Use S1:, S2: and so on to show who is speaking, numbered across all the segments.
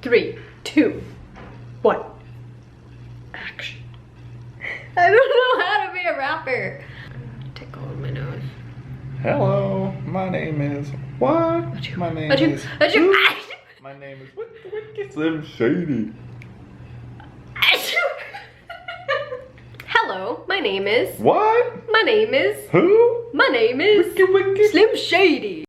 S1: 3, 2, 1. Action. I don't know how to be a rapper. Tickle on my nose.
S2: Hello, my name is what? My name is my name is what? Slim Shady.
S1: Hello, my name is
S2: what?
S1: My name is
S2: who?
S1: My name is
S2: Wiki.
S1: Slim Shady.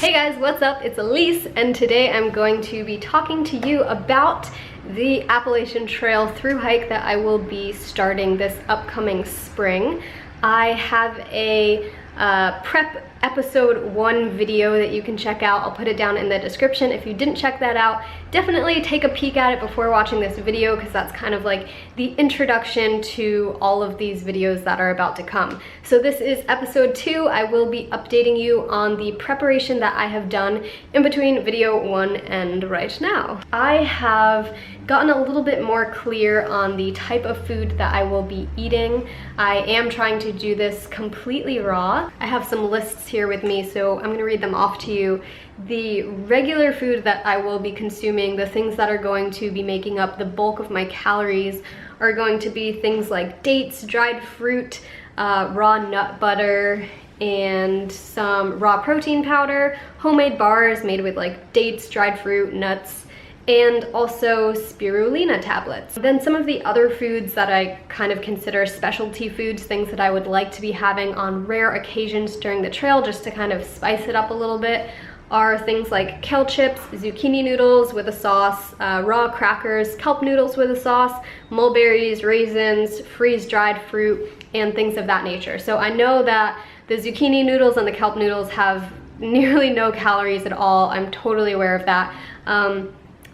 S1: Hey guys, what's up? It's Alyse, and today I'm going to be talking to you about the Appalachian Trail through hike that I will be starting this upcoming spring. I have a prep episode 1 video that you can check out. I'll put it down in the description. If you didn't check that out, definitely take a peek at it before watching this video, because that's kind of like the introduction to all of these videos that are about to come. So this is episode 2. I will be updating you on the preparation that I have done in between video 1 and right now. I have gotten a little bit more clear on the type of food that I will be eating. I am trying to do this completely raw. I have some lists here with me, so I'm gonna read them off to you. The regular food that I will be consuming, the things that are going to be making up the bulk of my calories, are going to be things like dates, dried fruit, raw nut butter, and some raw protein powder, homemade bars made with like dates, dried fruit, nuts, and also spirulina tablets. Then some of the other foods that I kind of consider specialty foods, things that I would like to be having on rare occasions during the trail just to kind of spice it up a little bit, are things like kale chips, zucchini noodles with a sauce, raw crackers, kelp noodles with a sauce, mulberries, raisins, freeze-dried fruit, and things of that nature. So I know that the zucchini noodles and the kelp noodles have nearly no calories at all. I'm totally aware of that.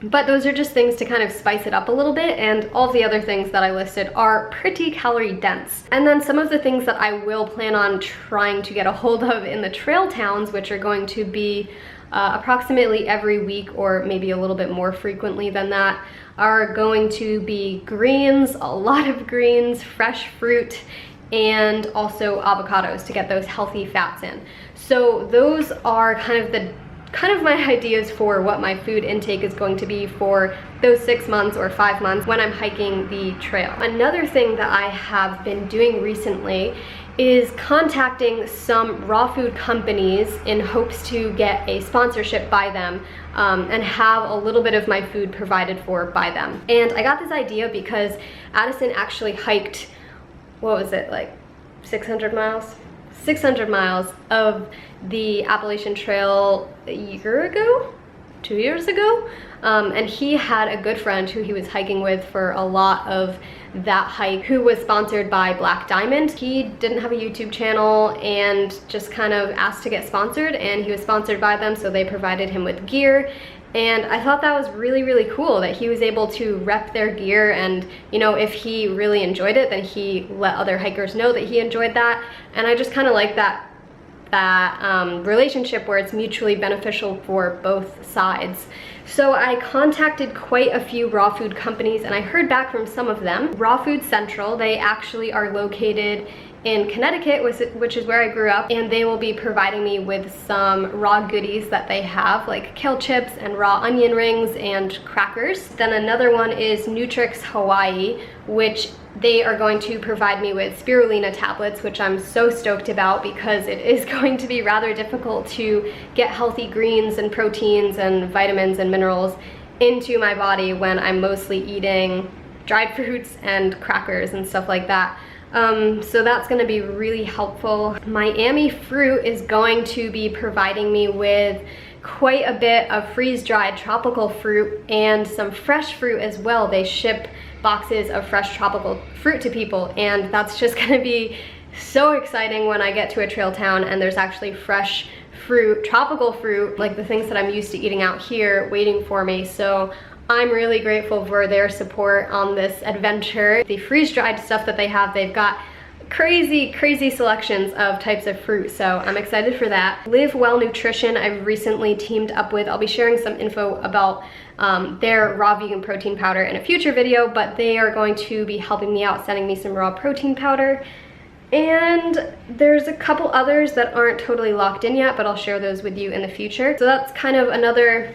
S1: But those are just things to kind of spice it up a little bit, and all the other things that I listed are pretty calorie dense. And then some of the things that I will plan on trying to get a hold of in the trail towns, which are going to be approximately every week or maybe a little bit more frequently than that, are going to be greens, a lot of greens, fresh fruit, and also avocados to get those healthy fats in. So those are kind of my ideas for what my food intake is going to be for those 6 months or 5 months when I'm hiking the trail. Another thing that I have been doing recently is contacting some raw food companies in hopes to get a sponsorship by them and have a little bit of my food provided for by them. And I got this idea because Addison actually hiked, what was it, like 600 miles? 600 miles of the Appalachian Trail a year ago, 2 years ago, and he had a good friend who he was hiking with for a lot of that hike, who was sponsored by Black Diamond. He didn't have a YouTube channel and just kind of asked to get sponsored, and he was sponsored by them, so they provided him with gear. And I thought that was really, really cool that he was able to rep their gear, and you know, if he really enjoyed it, then he let other hikers know that he enjoyed that. And I just kind of like that relationship where it's mutually beneficial for both sides. So I contacted quite a few raw food companies, and I heard back from some of them. Raw Food Central, they actually are located in Connecticut, which is where I grew up, and they will be providing me with some raw goodies that they have, like kale chips and raw onion rings and crackers. Then another one is Nutrix Hawaii, which they are going to provide me with spirulina tablets, which I'm so stoked about because it is going to be rather difficult to get healthy greens and proteins and vitamins and minerals into my body when I'm mostly eating dried fruits and crackers and stuff like that. So that's going to be really helpful. Miami Fruit is going to be providing me with quite a bit of freeze-dried tropical fruit and some fresh fruit as well. They ship boxes of fresh tropical fruit to people, and that's just going to be so exciting when I get to a trail town and there's actually fresh fruit, tropical fruit, like the things that I'm used to eating out here, waiting for me. So I'm really grateful for their support on this adventure. The freeze-dried stuff that they have, they've got crazy selections of types of fruit, so I'm excited for that. Live Well Nutrition, I've recently teamed up with. I'll be sharing some info about their raw vegan protein powder in a future video, but they are going to be helping me out, sending me some raw protein powder. And there's a couple others that aren't totally locked in yet, but I'll share those with you in the future. So that's kind of another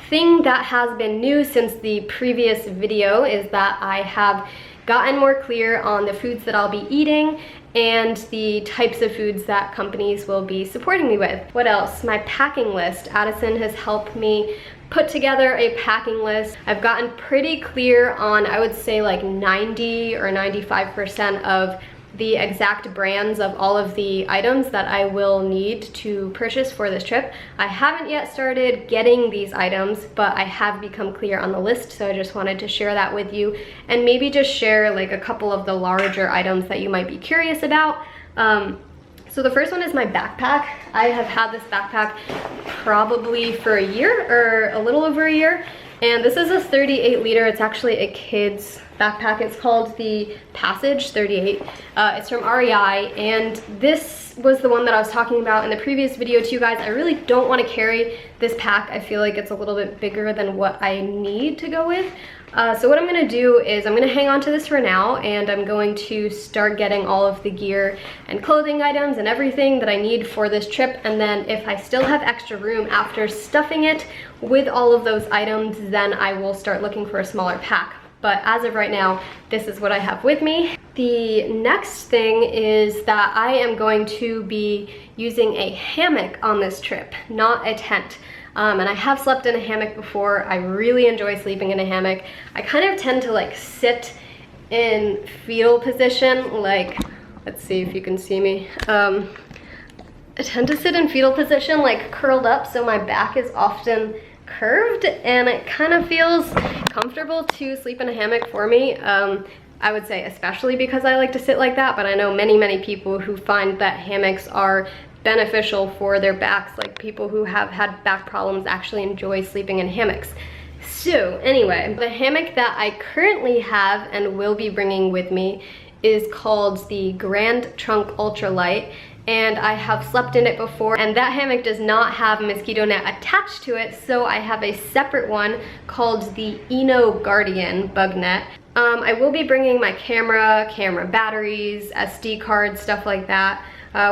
S1: thing that has been new since the previous video, is that I have gotten more clear on the foods that I'll be eating and the types of foods that companies will be supporting me with. What else? My packing list. Addison has helped me put together a packing list. I've gotten pretty clear on, I would say like 90 or 95% of the exact brands of all of the items that I will need to purchase for this trip. I haven't yet started getting these items, but I have become clear on the list, so I just wanted to share that with you and maybe just share like a couple of the larger items that you might be curious about. So the first one is my backpack. I have had this backpack probably for a year or a little over a year. And this is a 38 liter, it's actually a kid's backpack. It's called the Passage 38. It's from REI, and this was the one that I was talking about in the previous video to you guys. I really don't want to carry this pack. I feel like it's a little bit bigger than what I need to go with. So what I'm gonna do is I'm gonna hang on to this for now, and I'm going to start getting all of the gear and clothing items and everything that I need for this trip, and then if I still have extra room after stuffing it with all of those items, then I will start looking for a smaller pack. But as of right now, this is what I have with me. The next thing is that I am going to be using a hammock on this trip, not a tent. And I have slept in a hammock before. I really enjoy sleeping in a hammock. I kind of tend to like sit in fetal position, like, let's see if you can see me. I tend to sit in fetal position, like curled up, so my back is often curved, and it kind of feels comfortable to sleep in a hammock for me. I would say especially because I like to sit like that, but I know many people who find that hammocks are beneficial for their backs. Like people who have had back problems actually enjoy sleeping in hammocks. So anyway, the hammock that I currently have and will be bringing with me is called the Grand Trunk Ultralight, and I have slept in it before, and that hammock does not have a mosquito net attached to it, so I have a separate one called the Eno Guardian bug net. I will be bringing my camera batteries, SD cards, stuff like that,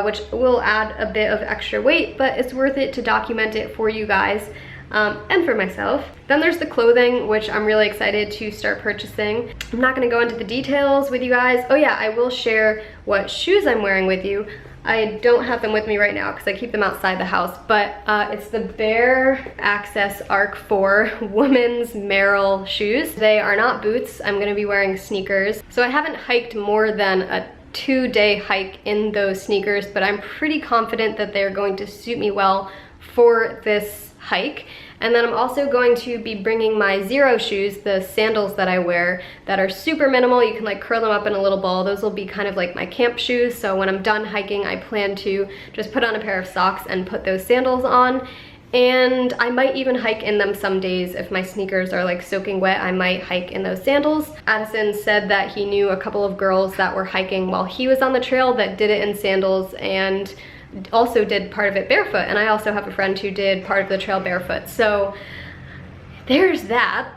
S1: which will add a bit of extra weight, but it's worth it to document it for you guys. And for myself. Then there's the clothing, which I'm really excited to start purchasing. I'm not gonna go into the details with you guys. Oh yeah, I will share what shoes I'm wearing with you. I don't have them with me right now because I keep them outside the house, but it's the Bare Access Arc 4 women's Merrell shoes. They are not boots. I'm gonna be wearing sneakers. So I haven't hiked more than a 2-day hike in those sneakers, but I'm pretty confident that they're going to suit me well for this hike. And then I'm also going to be bringing my Zero shoes, the sandals that I wear that are super minimal. You can like curl them up in a little ball. Those will be kind of like my camp shoes. So when I'm done hiking, I plan to just put on a pair of socks and put those sandals on. And I might even hike in them some days. If my sneakers are like soaking wet, I might hike in those sandals. Addison said that he knew a couple of girls that were hiking while he was on the trail that did it in sandals and also did part of it barefoot, and I also have a friend who did part of the trail barefoot. So there's that.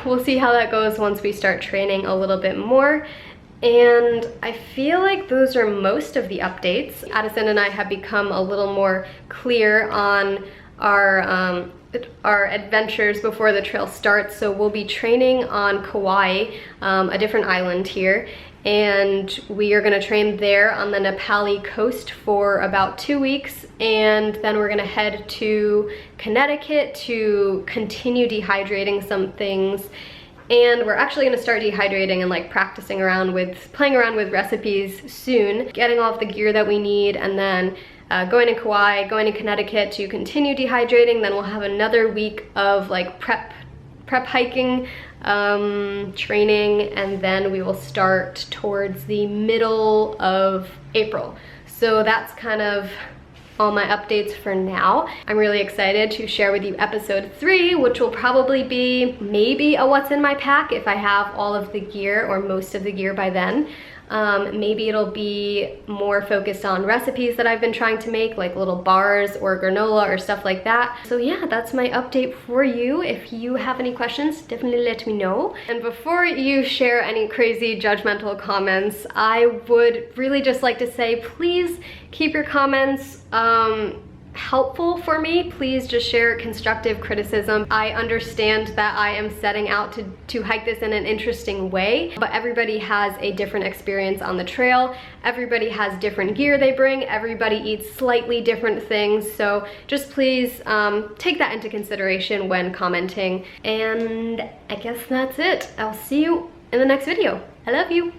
S1: We'll see how that goes once we start training a little bit more. And I feel like those are most of the updates. Addison and I have become a little more clear on our adventures before the trail starts. So we'll be training on Kauai, a different island here, and we are gonna train there on the Na Pali coast for about 2 weeks, and then we're gonna head to Connecticut to continue dehydrating some things. And we're actually gonna start dehydrating and like playing around with recipes soon, getting all of the gear that we need, and then going to Kauai, going to Connecticut to continue dehydrating. Then we'll have another week of like prep hiking, training, and then we will start towards the middle of April. So that's kind of all my updates for now. I'm really excited to share with you episode 3, which will probably be maybe a what's in my pack if I have all of the gear or most of the gear by then. Maybe it'll be more focused on recipes that I've been trying to make, like little bars or granola or stuff like that. So yeah, that's my update for you. If you have any questions, definitely let me know. And before you share any crazy judgmental comments, I would really just like to say, please keep your comments helpful for me. Please just share constructive criticism. I understand that I am setting out to hike this in an interesting way, but everybody has a different experience on the trail. Everybody has different gear they bring. Everybody eats slightly different things. So just please take that into consideration when commenting. And I guess that's it. I'll see you in the next video. I love you.